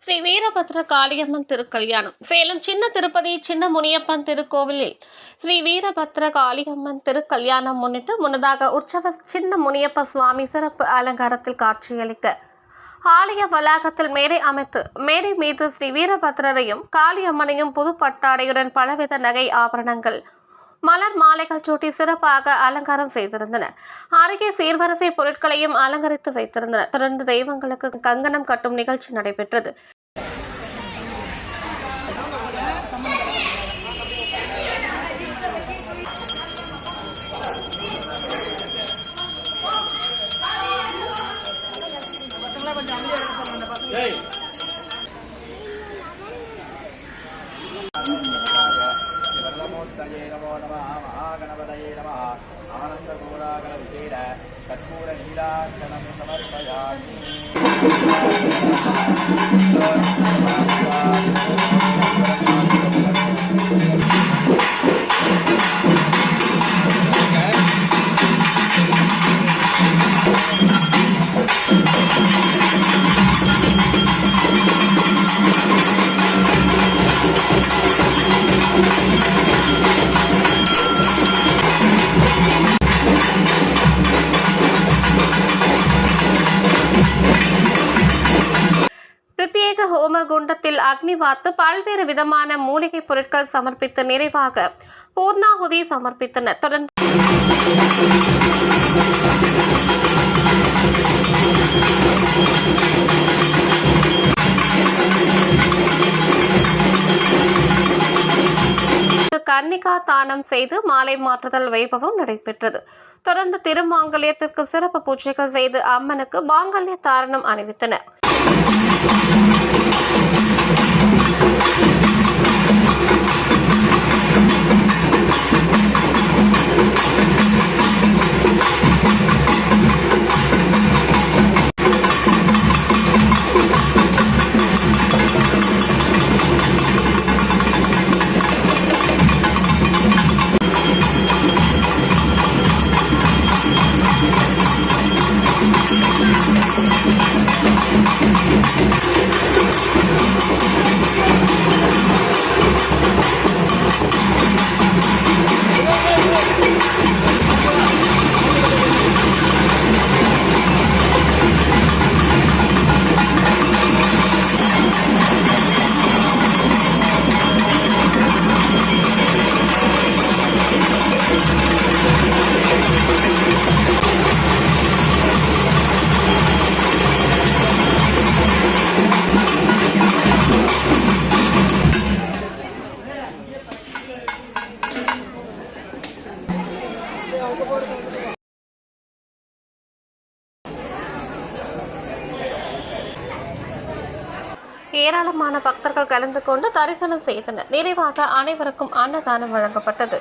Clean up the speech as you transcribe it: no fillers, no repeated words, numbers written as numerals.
ஸ்ரீ வீரபத்ர காளியம்மன் திருக்கல்யாணம். சேலம் சின்ன திருப்பதி சின்ன முனியப்பன் திருக்கோவிலில் ஸ்ரீ வீரபத்ர காளியம்மன் திருக்கல்யாணம் முன்னிட்டு முன்னதாக உற்சவ சின்ன முனியப்ப சுவாமி சிறப்பு அலங்காரத்தில் காட்சியளிக்க ஆலய வளாகத்தில் மேடை அமைத்து மேடை மீது ஸ்ரீ வீரபத்ரரையும் காளியம்மனையும் புது பட்டாடையுடன் பலவித நகை ஆபரணங்கள் மலர் மாலைகள் சூட்டி சிறப்பாக அலங்காரம் செய்திருந்தனர். அருகே சீர்வரிசை பொருட்களையும் அலங்கரித்து வைத்திருந்தனர். தொடர்ந்து தெய்வங்களுக்கு கங்கணம் கட்டும் நிகழ்ச்சி நடைபெற்றது. नमो नमः महागणपतये नमः आनन्दगोरागण विशेष कर्पूर नीलाक्षणं समर्पयामि। பிரத்யேக ஹோம குண்டத்தில் அக்னி வார்த்து பல்வேறு விதமான மூலிகை பொருட்கள் சமர்ப்பித்து நிறைவாக பூர்ணாகுதி சமர்ப்பித்தனர். தொடர்ந்து கன்னிகா தானம் செய்து மாலை மாற்றுதல் வைபவம் நடைபெற்றது. தொடர்ந்து திருமாங்கல்யத்திற்கு சிறப்பு பூஜைகள் செய்து அம்மனுக்கு மாங்கல்ய தாரணம் அணிவித்தனர். ஏராளமான பக்தர்கள் கலந்து கொண்டு தரிசனம் செய்தனர். நிறைவாக அனைவருக்கும் அன்னதானம் வழங்கப்பட்டது.